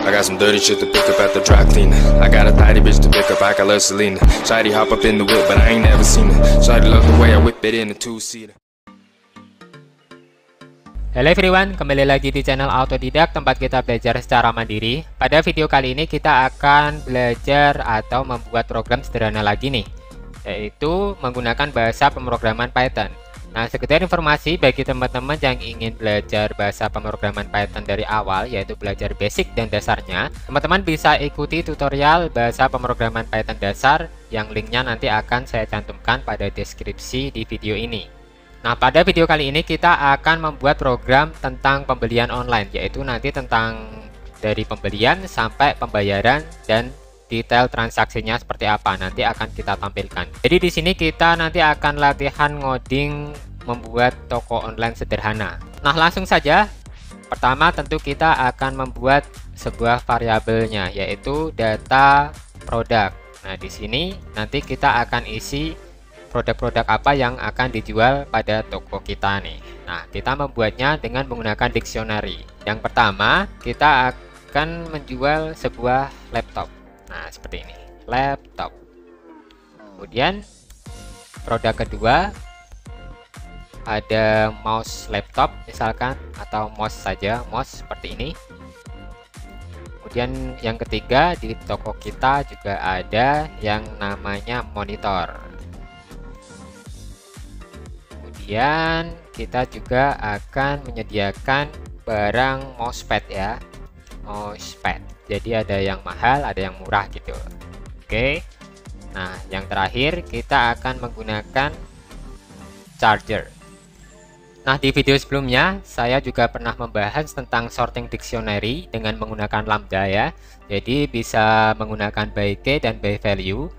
I got some dirty shit to pick up at the dry cleaner. I got a tidy bitch to pick up, I got love Selena. Shawty hop up in the whip, but I ain't never seen her. Shawty love the way I whip it in a two-seater. Hello everyone, kembali lagi di channel Autodidak, tempat kita belajar secara mandiri. Pada video kali ini kita akan belajar atau membuat program sederhana lagi nih, yaitu menggunakan bahasa pemrograman Python. Nah, sekedar informasi bagi teman-teman yang ingin belajar bahasa pemrograman Python dari awal, yaitu belajar basic dan dasarnya, teman-teman bisa ikuti tutorial bahasa pemrograman Python dasar yang linknya nanti akan saya cantumkan pada deskripsi di video ini. Nah, pada video kali ini kita akan membuat program tentang pembelian online, yaitu nanti tentang dari pembelian sampai pembayaran dan detail transaksinya seperti apa nanti akan kita tampilkan. Jadi di sini kita nanti akan latihan ngoding membuat toko online sederhana. Nah, langsung saja. Pertama tentu kita akan membuat sebuah variabelnya, yaitu data produk. Nah, di sini nanti kita akan isi produk-produk apa yang akan dijual pada toko kita nih. Nah, kita membuatnya dengan menggunakan dictionary. Yang pertama, kita akan menjual sebuah laptop. Nah, seperti ini, laptop. Kemudian produk kedua ada mouse laptop misalkan, atau mouse saja, mouse seperti ini. Kemudian yang ketiga di toko kita juga ada yang namanya monitor. Kemudian kita juga akan menyediakan barang mousepad ya, mousepad. Jadi ada yang mahal, ada yang murah gitu. Oke. Nah, yang terakhir kita akan menggunakan charger. Nah, di video sebelumnya saya juga pernah membahas tentang sorting dictionary dengan menggunakan lambda ya. Jadi bisa menggunakan by key dan by value.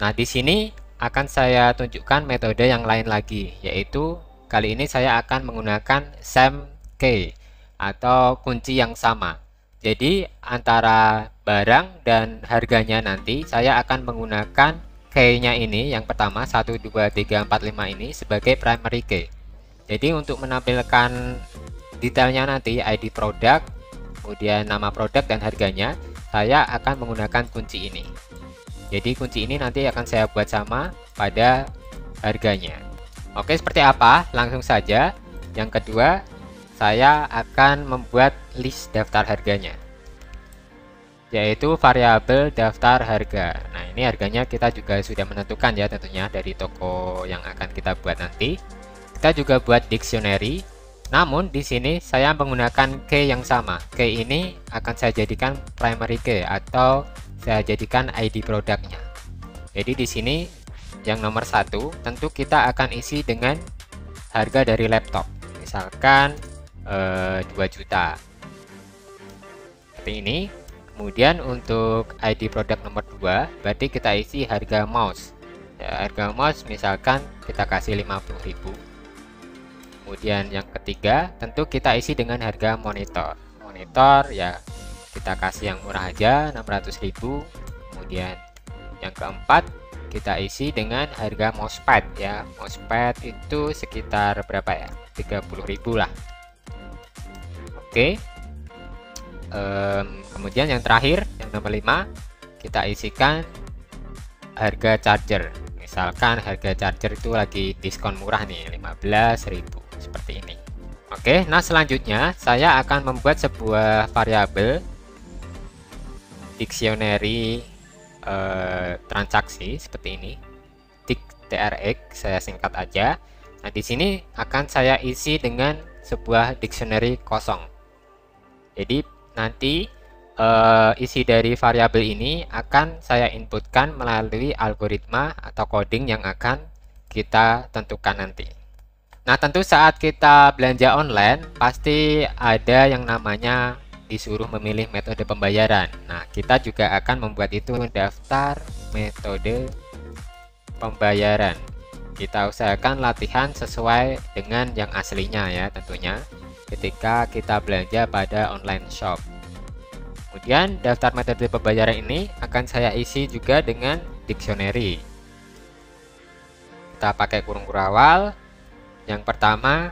Nah, di sini akan saya tunjukkan metode yang lain lagi, yaitu kali ini saya akan menggunakan same key atau kunci yang sama. Jadi antara barang dan harganya nanti saya akan menggunakan key-nya ini, yang pertama 1, 2, 3, 4, 5 ini sebagai primary key. Jadi untuk menampilkan detailnya nanti ID produk, kemudian nama produk dan harganya, saya akan menggunakan kunci ini. Jadi kunci ini nanti akan saya buat sama pada harganya. Oke, seperti apa? Langsung saja. Yang kedua, saya akan membuat list daftar harganya, yaitu variabel daftar harga. Nah, ini harganya kita juga sudah menentukan ya tentunya dari toko yang akan kita buat nanti. Kita juga buat dictionary. Namun di sini saya menggunakan key yang sama. Key ini akan saya jadikan primary key atau saya jadikan ID produknya. Jadi di sini yang nomor 1 tentu kita akan isi dengan harga dari laptop. Misalkan 2 juta. Seperti ini. Kemudian untuk ID produk nomor 2 berarti kita isi harga mouse. Ya, harga mouse misalkan kita kasih 50.000. Kemudian yang ketiga tentu kita isi dengan harga monitor. Monitor ya kita kasih yang murah aja 600.000. Kemudian yang keempat kita isi dengan harga mousepad ya. Mousepad itu sekitar berapa ya? 30.000 lah. Oke. Kemudian yang terakhir yang nomor 5 kita isikan harga charger. Misalkan harga charger itu lagi diskon murah nih 15.000 seperti ini. Oke, nah selanjutnya saya akan membuat sebuah variabel dictionary transaksi seperti ini. TRX saya singkat aja. Nah, di sini akan saya isi dengan sebuah dictionary kosong. Jadi nanti isi dari variabel ini akan saya inputkan melalui algoritma atau coding yang akan kita tentukan nanti. Nah, tentu saat kita belanja online pasti ada yang namanya disuruh memilih metode pembayaran. Nah, kita juga akan membuat itu daftar metode pembayaran. Kita usahakan latihan sesuai dengan yang aslinya ya tentunya ketika kita belanja pada online shop. Kemudian daftar metode pembayaran ini akan saya isi juga dengan dictionary. Kita pakai kurung kurawal. Yang pertama,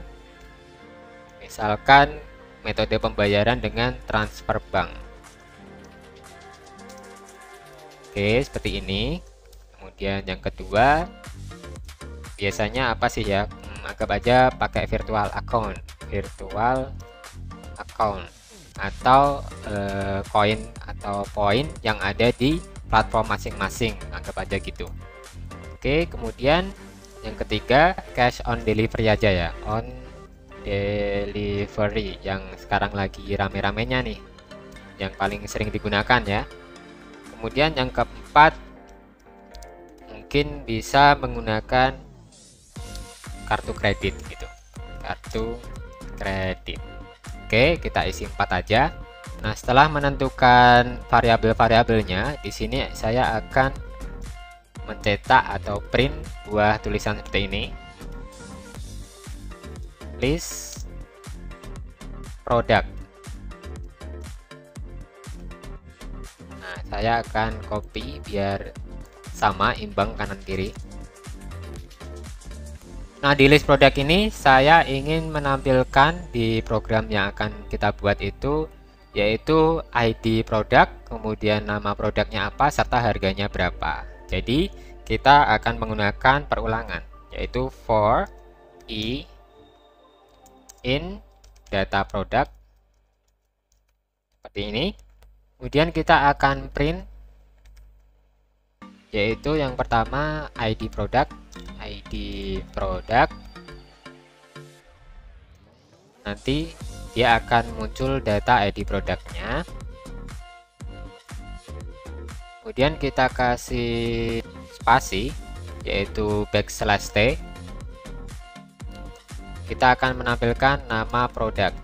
misalkan metode pembayaran dengan transfer bank. Oke, seperti ini. Kemudian yang kedua, biasanya apa sih ya? Anggap aja pakai virtual account atau koin atau poin yang ada di platform masing-masing, anggap aja gitu. Oke, kemudian yang ketiga, cash on delivery aja ya, on delivery yang sekarang lagi rame-ramenya nih, yang paling sering digunakan ya. Kemudian yang keempat, mungkin bisa menggunakan kartu kredit gitu, kartu kredit. Oke, kita isi 4 aja. Nah, setelah menentukan variabel-variabelnya, di sini saya akan mencetak atau print buah tulisan seperti ini. List product. Nah, saya akan copy biar sama, imbang kanan kiri. Nah, di list produk ini saya ingin menampilkan di program yang akan kita buat itu, yaitu ID produk, kemudian nama produknya apa, serta harganya berapa. Jadi kita akan menggunakan perulangan, yaitu for i in data product seperti ini. Kemudian kita akan print, yaitu yang pertama ID product. Nanti dia akan muncul data ID produknya. Kemudian kita kasih spasi, yaitu \t. Kita akan menampilkan nama produk.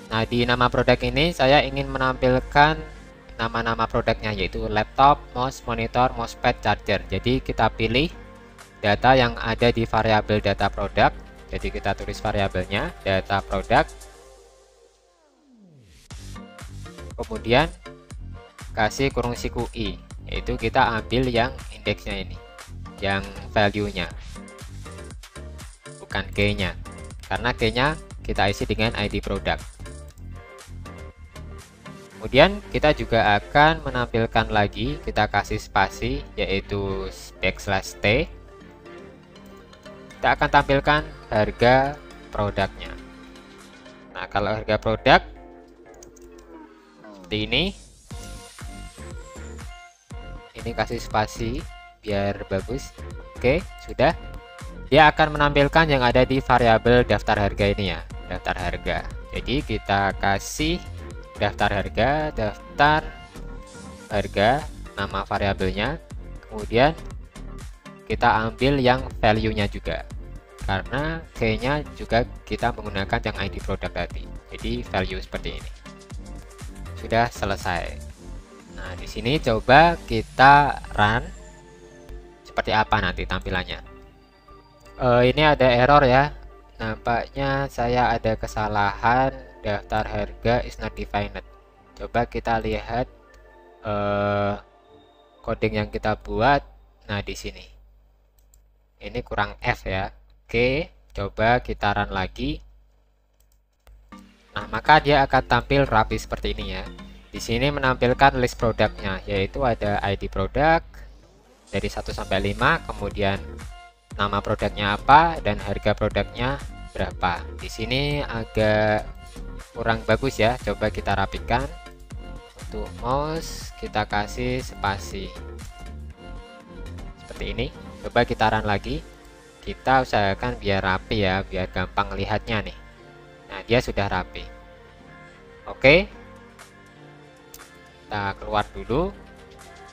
Nah, di nama produk ini saya ingin menampilkan nama-nama produknya, yaitu laptop, mouse, monitor, mousepad, charger. Jadi kita pilih data yang ada di variabel data produk. Jadi kita tulis variabelnya data produk. Kemudian kasih kurung siku i, yaitu kita ambil yang indeksnya ini, yang value-nya, bukan key-nya, karena key-nya kita isi dengan ID produk. Kemudian kita juga akan menampilkan lagi, kita kasih spasi, yaitu \t. Kita akan tampilkan harga produknya. Nah, kalau harga produk seperti ini kasih spasi biar bagus. Oke, sudah. Dia akan menampilkan yang ada di variabel daftar harga ini ya, daftar harga. Jadi kita kasih daftar harga, nama variabelnya, kemudian kita ambil yang value-nya juga, karena key-nya juga kita menggunakan yang ID produk tadi. Jadi value seperti ini. Sudah selesai. Nah, di sini coba kita run seperti apa nanti tampilannya. Ini ada error ya. Nampaknya saya ada kesalahan, daftar harga is not defined. Coba kita lihat coding yang kita buat. Nah, di sini ini kurang F ya. Oke, coba kita run lagi. Nah, maka dia akan tampil rapi seperti ini ya. Di sini menampilkan list produknya, yaitu ada ID produk dari 1 sampai 5, kemudian nama produknya apa dan harga produknya berapa. Di sini agak kurang bagus ya. Coba kita rapikan. Untuk mouse kita kasih spasi seperti ini. Coba kita run lagi. Kita usahakan biar rapi ya, biar gampang lihatnya nih. Nah, dia sudah rapi. Oke, kita keluar dulu.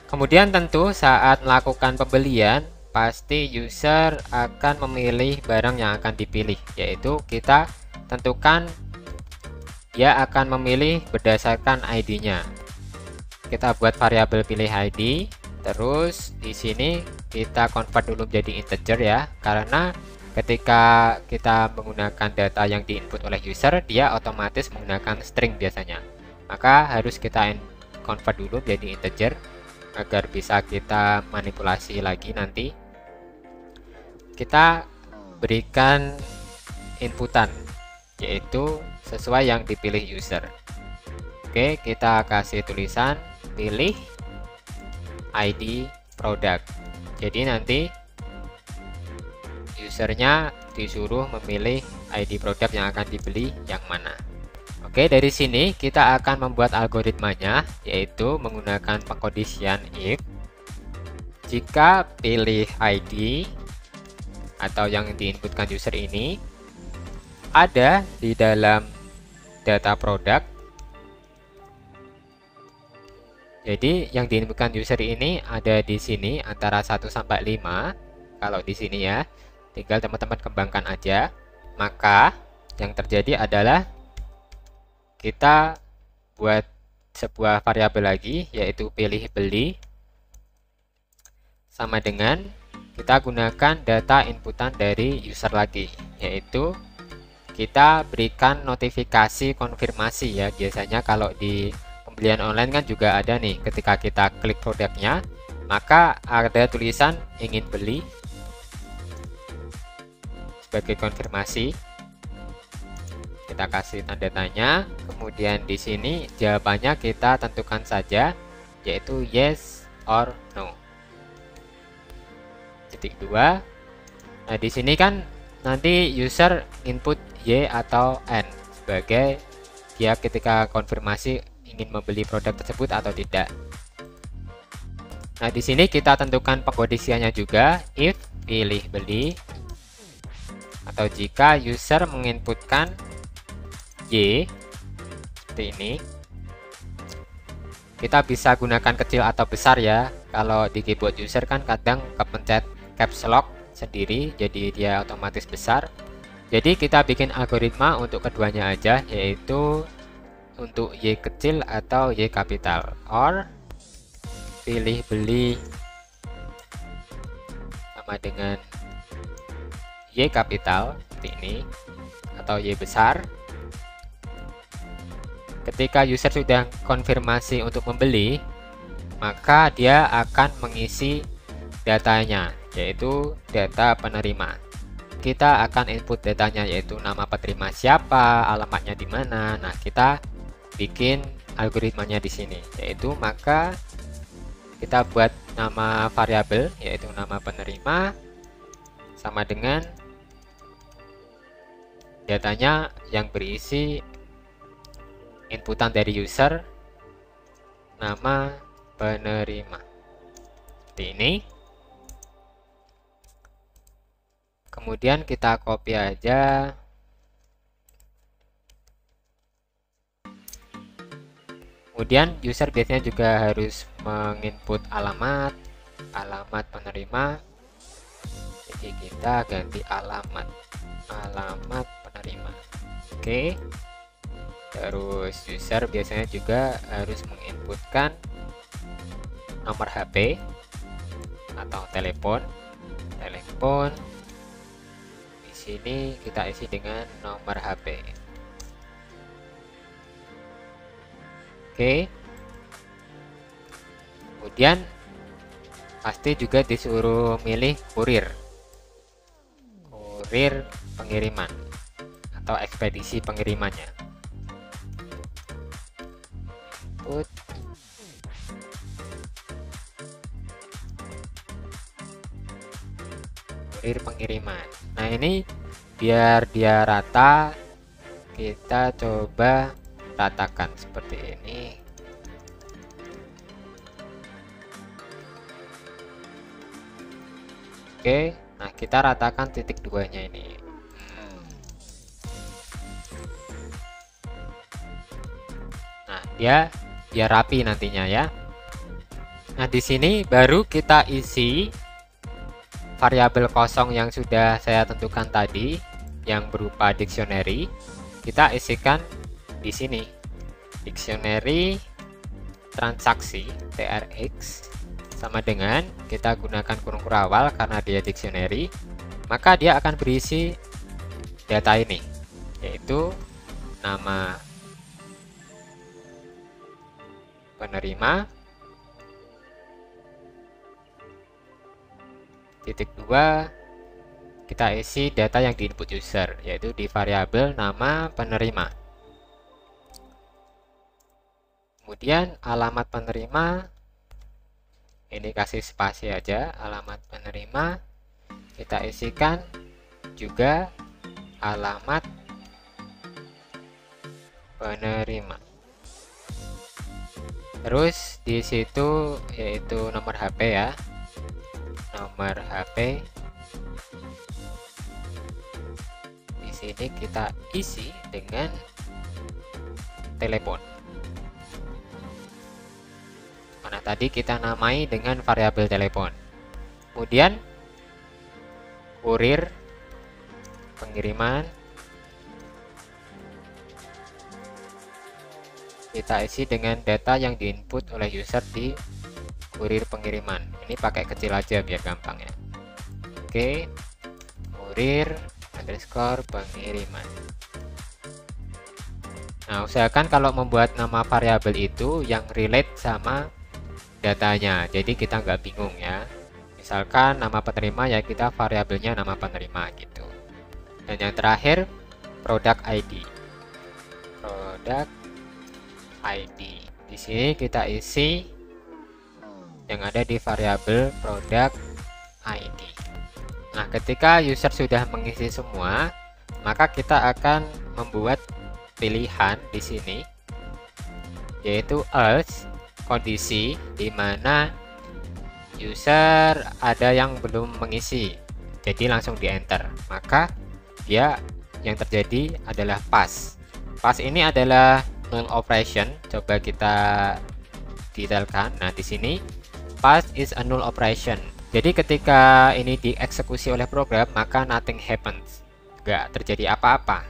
Kemudian tentu saat melakukan pembelian, pasti user akan memilih barang yang akan dipilih, yaitu kita tentukan dia akan memilih berdasarkan ID-nya. Kita buat variabel pilih ID. Terus di sini kita convert dulu menjadi integer ya, karena ketika kita menggunakan data yang diinput oleh user, dia otomatis menggunakan string biasanya. Maka harus kita convert dulu menjadi integer agar bisa kita manipulasi lagi nanti. Kita berikan inputan, yaitu sesuai yang dipilih user. Oke, kita kasih tulisan pilih ID produk. Jadi nanti usernya disuruh memilih ID produk yang akan dibeli yang mana. Oke, dari sini kita akan membuat algoritmanya, yaitu menggunakan pengkondisian if. Jika pilih ID atau yang diinputkan user ini ada di dalam data produk, jadi yang diinputkan user ini ada di sini antara 1 sampai 5. Kalau di sini ya, tinggal teman-teman kembangkan aja. Maka yang terjadi adalah kita buat sebuah variabel lagi, yaitu pilih beli, sama dengan kita gunakan data inputan dari user lagi, yaitu kita berikan notifikasi konfirmasi ya. Biasanya kalau di pembelian online kan juga ada nih, ketika kita klik produknya maka ada tulisan ingin beli sebagai konfirmasi. Kita kasih tanda tanya, kemudian di sini jawabannya kita tentukan saja, yaitu yes or no. Titik 2. Nah, di sini kan nanti user input Y atau N sebagai dia ketika konfirmasi ingin membeli produk tersebut atau tidak. Nah, di sini kita tentukan pengkondisiannya juga, if pilih beli, atau jika user menginputkan Y seperti ini. Kita bisa gunakan kecil atau besar ya. Kalau di keyboard user kan kadang kepencet caps lock sendiri, jadi dia otomatis besar. Jadi kita bikin algoritma untuk keduanya aja, yaitu untuk Y kecil atau Y kapital. Or pilih beli sama dengan Y kapital seperti ini, atau Y besar. Ketika user sudah konfirmasi untuk membeli, maka dia akan mengisi datanya, yaitu data penerima. Kita akan input datanya, yaitu nama penerima siapa, alamatnya di mana. Nah, kita bikin algoritmanya di sini, yaitu maka kita buat nama variabel, yaitu nama penerima, sama dengan datanya yang berisi inputan dari user, nama penerima seperti ini. Kemudian kita copy aja. Kemudian user biasanya juga harus menginput alamat penerima. Jadi kita ganti alamat penerima. Oke. Terus user biasanya juga harus menginputkan nomor HP atau telepon. Di sini kita isi dengan nomor HP. Oke. Kemudian pasti juga disuruh milih kurir pengiriman atau ekspedisi pengirimannya. Input kurir pengiriman. Nah, ini biar dia rata, kita coba ratakan seperti ini. Oke, nah kita ratakan titik 2-nya ini. Nah, dia biar rapi nantinya ya. Nah, di sini baru kita isi variabel kosong yang sudah saya tentukan tadi, yang berupa dictionary. Kita isikan di sini dictionary transaksi TRX sama dengan kita gunakan kurung kurawal karena dia dictionary, maka dia akan berisi data ini, yaitu nama penerima, titik 2 kita isi data yang diinput user, yaitu di variabel nama penerima. Kemudian alamat penerima Ini kasih spasi aja, alamat penerima. Kita isikan juga alamat penerima. Terus di situ yaitu nomor HP ya. Nomor HP. Di sini kita isi dengan telepon. Mana tadi kita namai dengan variabel telepon. Kemudian kurir pengiriman kita isi dengan data yang diinput oleh user di kurir pengiriman. Ini pakai kecil aja biar gampang ya. Oke, kurir underscore pengiriman. Nah, usahakan kalau membuat nama variabel itu yang relate sama datanya, jadi kita nggak bingung ya. Misalkan nama penerima ya kita variabelnya nama penerima gitu. Dan yang terakhir product ID. Product ID. Di sini kita isi yang ada di variabel product ID. Nah, ketika user sudah mengisi semua, maka kita akan membuat pilihan di sini yaitu else kondisi di mana user ada yang belum mengisi. Jadi langsung di enter. Maka dia yang terjadi adalah pass. Pass ini adalah null operation. Coba kita detailkan. Nah, di sini pass is a null operation. Jadi ketika ini dieksekusi oleh program, maka nothing happens. Nggak terjadi apa-apa.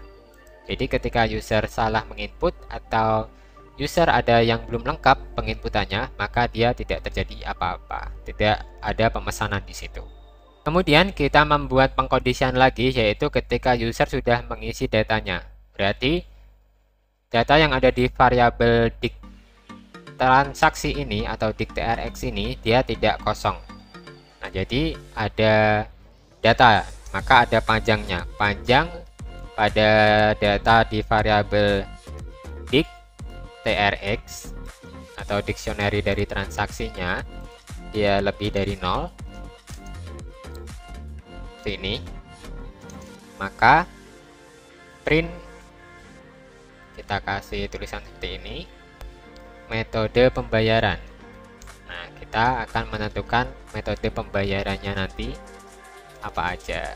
Jadi ketika user salah menginput atau user ada yang belum lengkap penginputannya, maka dia tidak terjadi apa-apa. Tidak ada pemesanan di situ. Kemudian kita membuat pengkondisian lagi, yaitu ketika user sudah mengisi datanya. Berarti data yang ada di variabel dik transaksi ini atau dik.trx ini dia tidak kosong. Nah, jadi ada data, maka ada panjangnya. Panjang pada data di variabel dik.trx atau dictionary dari transaksinya dia lebih dari 0 ini, maka print kita kasih tulisan seperti ini metode pembayaran. Nah, kita akan menentukan metode pembayarannya nanti apa aja.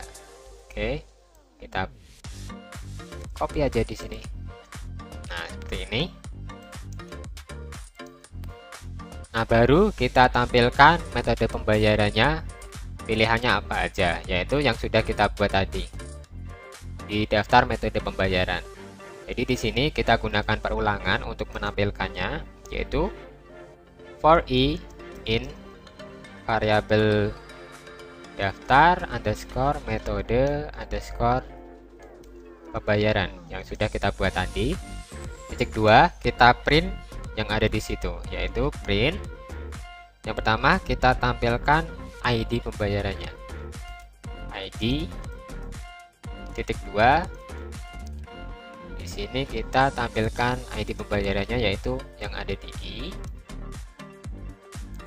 Oke, kita copy aja di sini. Nah, seperti ini. Nah, baru kita tampilkan metode pembayarannya, pilihannya apa aja, yaitu yang sudah kita buat tadi di daftar metode pembayaran. Jadi di sini kita gunakan perulangan untuk menampilkannya, yaitu for i in variabel daftar underscore metode underscore pembayaran yang sudah kita buat tadi. Titik 2 kita print yang ada di situ, yaitu print yang pertama kita tampilkan ID pembayarannya. ID titik 2 di sini kita tampilkan ID pembayarannya, yaitu yang ada di i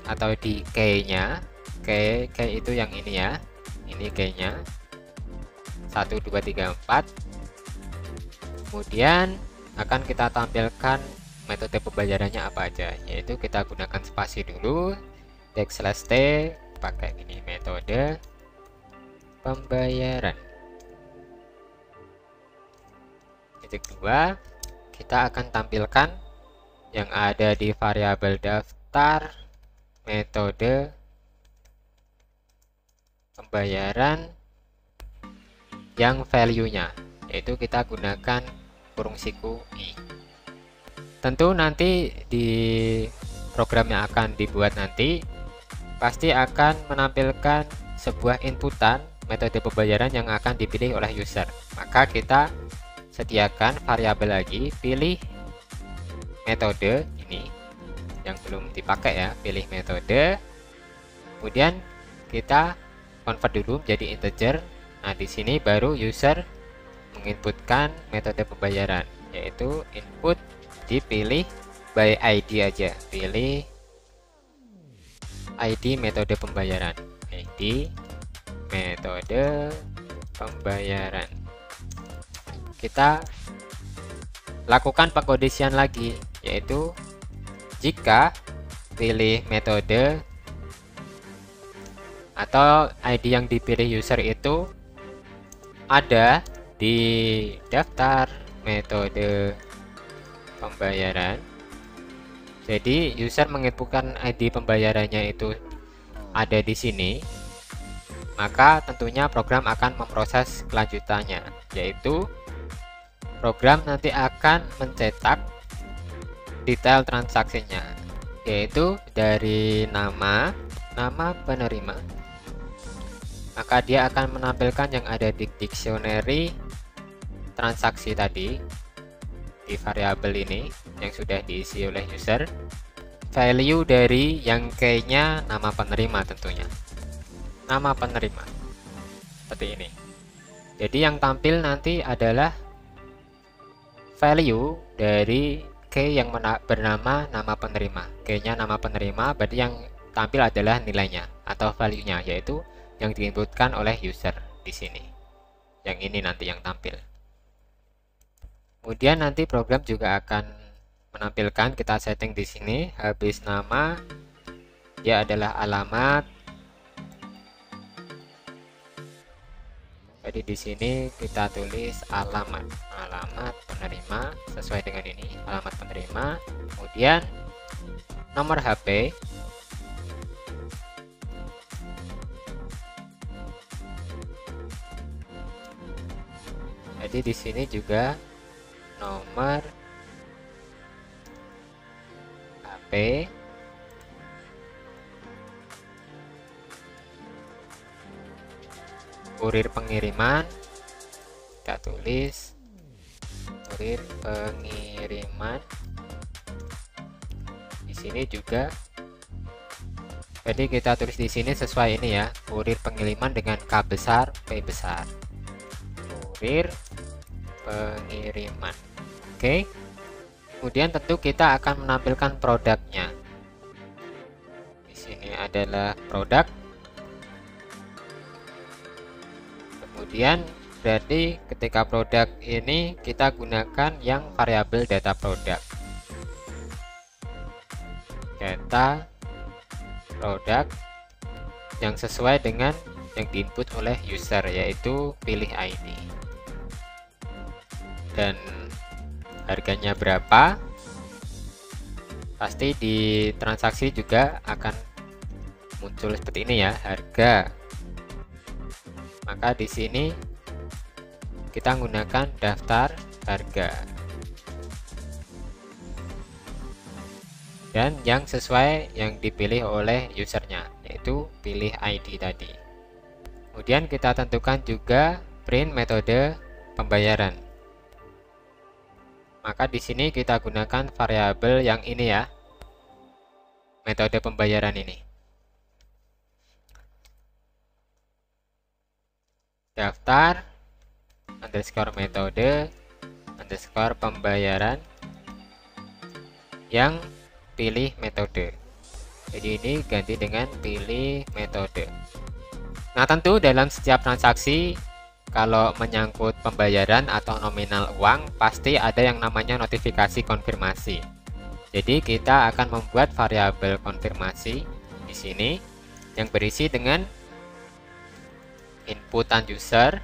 atau di key-nya. Key itu yang ini ya, ini key-nya 1 2 3 4. Kemudian akan kita tampilkan metode pembayarannya apa aja, yaitu kita gunakan spasi dulu, \t pakai ini metode pembayaran. Titik 2 kita akan tampilkan yang ada di variabel daftar metode pembayaran yang value-nya, yaitu kita gunakan kurung siku i. Tentu nanti di program yang akan dibuat nanti pasti akan menampilkan sebuah inputan metode pembayaran yang akan dipilih oleh user. Maka kita sediakan variabel lagi, pilih metode ini yang belum dipakai ya, pilih metode. Kemudian kita convert dulu menjadi integer. Nah, di sini baru user menginputkan metode pembayaran, yaitu input dipilih by ID aja, pilih ID metode pembayaran. ID metode pembayaran. Kita lakukan pengkondisian lagi, yaitu jika pilih metode atau ID yang dipilih user itu ada di daftar metode pembayaran. Jadi user menginputkan ID pembayarannya itu ada di sini, maka tentunya program akan memproses kelanjutannya, yaitu program nanti akan mencetak detail transaksinya, yaitu dari nama penerima, maka dia akan menampilkan yang ada di dictionary transaksi tadi di variabel ini yang sudah diisi oleh user. Value dari yang key-nya nama penerima, tentunya nama penerima seperti ini. Jadi yang tampil nanti adalah value dari key yang bernama nama penerima. Key-nya nama penerima, berarti yang tampil adalah nilainya atau value-nya, yaitu yang diinputkan oleh user di sini. Yang ini nanti yang tampil. Kemudian nanti program juga akan menampilkan, kita setting di sini, habis nama dia adalah alamat. Jadi di sini kita tulis alamat penerima sesuai dengan ini, alamat penerima. Kemudian nomor HP. Jadi di sini juga nomor HP, kurir pengiriman, kita tulis kurir pengiriman. Di sini juga, jadi kita tulis di sini sesuai ini ya, kurir pengiriman dengan K besar, P besar, kurir pengiriman. Oke. Kemudian tentu kita akan menampilkan produknya. Di sini adalah produk. Kemudian berarti ketika produk ini kita gunakan yang variabel data produk. Data produk yang sesuai dengan yang diinput oleh user, yaitu pilih ID. Dan harganya berapa? Pasti di transaksi juga akan muncul seperti ini ya, harga. Maka di sini kita menggunakan daftar harga. Dan yang sesuai yang dipilih oleh usernya, yaitu pilih ID tadi. Kemudian kita tentukan juga print metode pembayaran. Maka di sini kita gunakan variabel yang ini ya, metode pembayaran ini. Daftar underscore metode underscore pembayaran yang pilih metode. Jadi ini ganti dengan pilih metode. Nah, tentu dalam setiap transaksi, kalau menyangkut pembayaran atau nominal uang, pasti ada yang namanya notifikasi konfirmasi. Jadi kita akan membuat variabel konfirmasi di sini yang berisi dengan inputan user,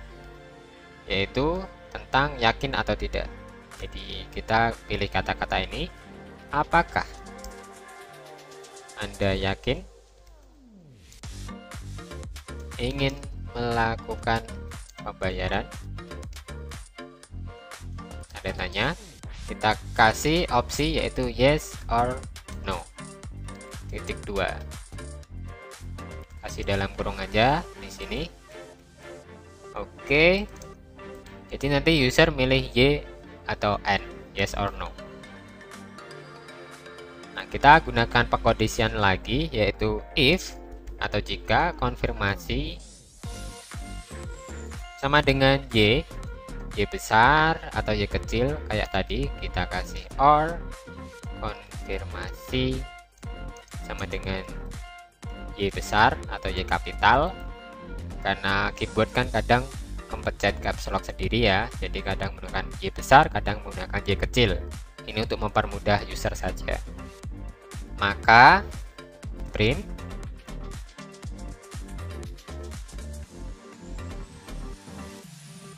yaitu tentang yakin atau tidak. Jadi kita pilih kata-kata ini, apakah Anda yakin ingin melakukan pembayaran? Tanda tanya. Kita kasih opsi yaitu yes or no. Titik 2. Kasih dalam kurung aja di sini. Oke. Jadi nanti user milih Y atau N, yes or no. Nah, kita gunakan pengkondisian lagi yaitu if atau jika konfirmasi sama dengan Y besar atau Y kecil kayak tadi, kita kasih or konfirmasi sama dengan Y besar atau Y kapital, karena keyboard kan kadang mempencet caps lock sendiri ya, jadi kadang menggunakan Y besar, kadang menggunakan Y kecil. Ini untuk mempermudah user saja. Maka print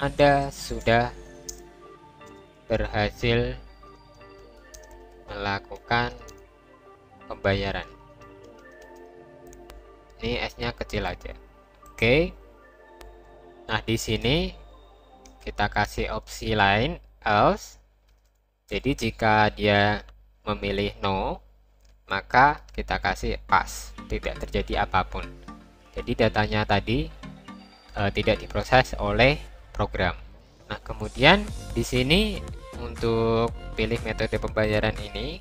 Anda sudah berhasil melakukan pembayaran. Ini S-nya kecil aja. Oke. Nah, di sini kita kasih opsi lain, else. Jadi jika dia memilih no, maka kita kasih pass, tidak terjadi apapun. Jadi datanya tadi tidak diproses oleh program. Nah, kemudian di sini untuk pilih metode pembayaran ini,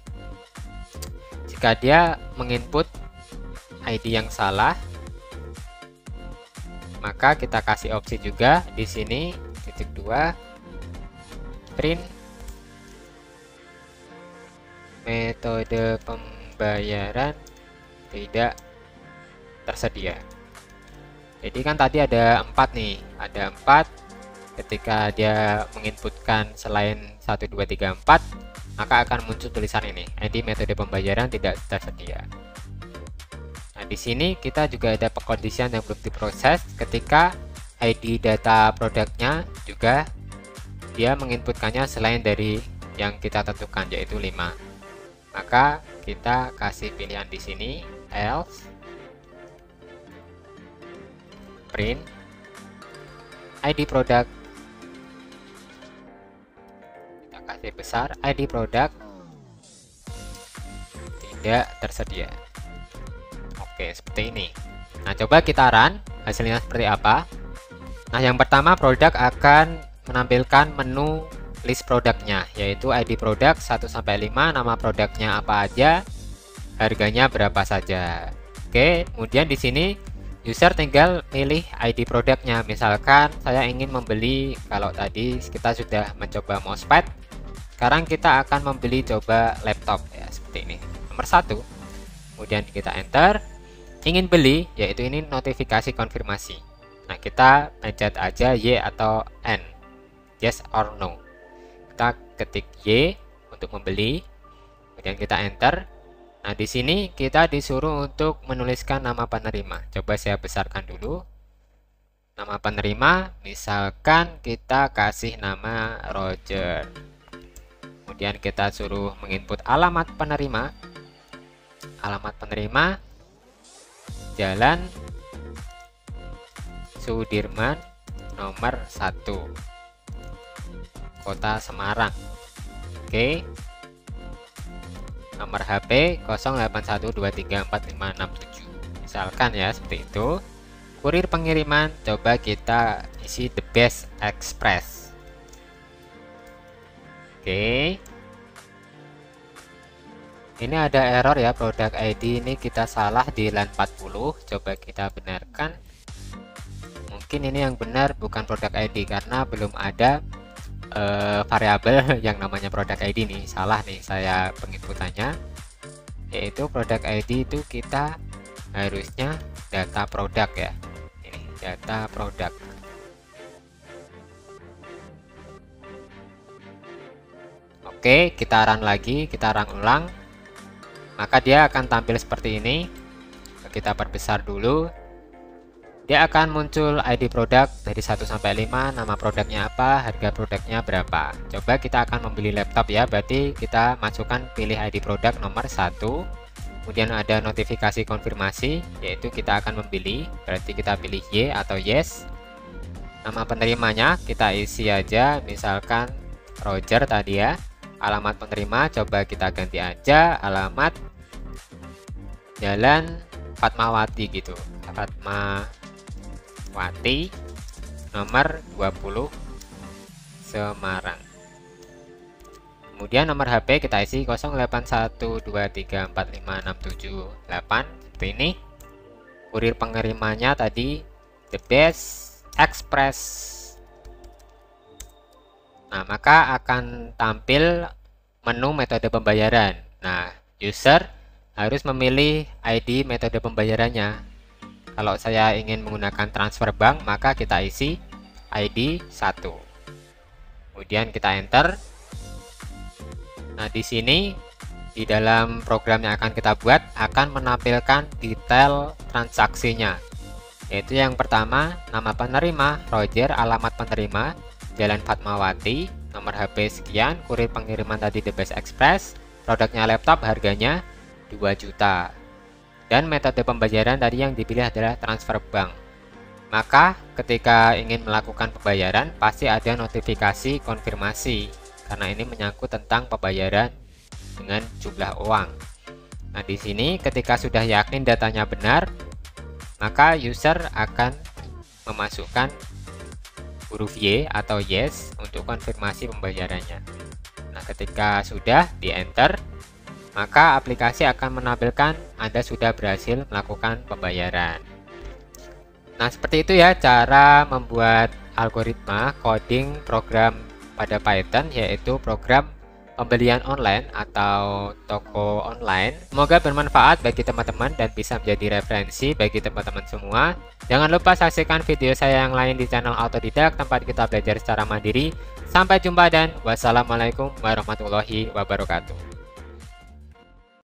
jika dia menginput ID yang salah, maka kita kasih opsi juga di sini titik 2 print metode pembayaran tidak tersedia. Jadi kan tadi ada 4 nih, ada 4. Ketika dia menginputkan selain 1, 2, 3, 4, maka akan muncul tulisan ini, ID metode pembayaran tidak tersedia. Nah, di sini kita juga ada pengkondisian yang belum diproses ketika ID data produknya juga dia menginputkannya selain dari yang kita tentukan, yaitu 5. Maka kita kasih pilihan di sini, else print ID produk, kita kasih besar, ID produk tidak tersedia. Oke, seperti ini. Nah, coba kita run, hasilnya seperti apa. Nah, yang pertama produk akan menampilkan menu list produknya, yaitu ID produk 1-5, nama produknya apa aja, harganya berapa saja. Oke, kemudian di sini user tinggal milih ID produknya. Misalkan saya ingin membeli, kalau tadi kita sudah mencoba mousepad, sekarang kita akan membeli coba laptop ya, seperti ini. Nomor 1. Kemudian kita enter. Ingin beli, yaitu ini notifikasi konfirmasi. Nah, kita pencet aja Y atau N, yes or no. Kita ketik Y untuk membeli, kemudian kita enter. Nah, di sini kita disuruh untuk menuliskan nama penerima. Coba saya besarkan dulu. Nama penerima, misalkan kita kasih nama Roger. Kemudian kita suruh menginput alamat penerima. Alamat penerima Jalan Sudirman nomor 1, Kota Semarang. Oke. Nomor HP 0812345667. Misalkan ya, seperti itu. Kurir pengiriman coba kita isi The Best Express. Oke. Ini ada error ya, produk ID ini kita salah di line 40. Coba kita benarkan. Mungkin ini yang benar bukan produk ID karena belum ada variabel yang namanya produk ID nih. Salah nih saya penginputannya, yaitu produk ID itu kita harusnya data produk ya. Ini data produk. Oke, kita run lagi, kita run ulang. Maka dia akan tampil seperti ini. Kita perbesar dulu. Dia akan muncul ID produk dari 1-5, nama produknya apa, harga produknya berapa. Coba kita akan membeli laptop ya, berarti kita masukkan pilih ID produk nomor 1. Kemudian ada notifikasi konfirmasi, yaitu kita akan membeli, berarti kita pilih Y atau yes. Nama penerimanya kita isi aja, misalkan Roger tadi ya. Alamat penerima coba kita ganti aja, alamat Jalan Fatmawati gitu, Fatmawati nomor 20 Semarang. Kemudian nomor HP kita isi 0812345678, seperti ini. Kurir pengirimanya tadi The Best Express. Nah, maka akan tampil menu metode pembayaran. Nah, user harus memilih ID metode pembayarannya. Kalau saya ingin menggunakan transfer bank, maka kita isi ID 1. Kemudian kita enter. Nah, di sini di dalam program yang akan kita buat akan menampilkan detail transaksinya. Yaitu yang pertama, nama penerima Roger, alamat penerima Jalan Fatmawati, nomor HP sekian, kurir pengiriman tadi The Best Express, produknya laptop, harganya 2 juta. Dan metode pembayaran tadi yang dipilih adalah transfer bank. Maka ketika ingin melakukan pembayaran pasti ada notifikasi konfirmasi karena ini menyangkut tentang pembayaran dengan jumlah uang. Nah, di sini ketika sudah yakin datanya benar, maka user akan memasukkan huruf Y atau yes untuk konfirmasi pembayarannya. Nah, ketika sudah di enter, maka aplikasi akan menampilkan Anda sudah berhasil melakukan pembayaran. Nah, seperti itu ya cara membuat algoritma coding program pada Python, yaitu program pembelian online atau toko online. Semoga bermanfaat bagi teman-teman dan bisa menjadi referensi bagi teman-teman semua. Jangan lupa saksikan video saya yang lain di channel Autodidak, tempat kita belajar secara mandiri. Sampai jumpa dan wassalamualaikum warahmatullahi wabarakatuh.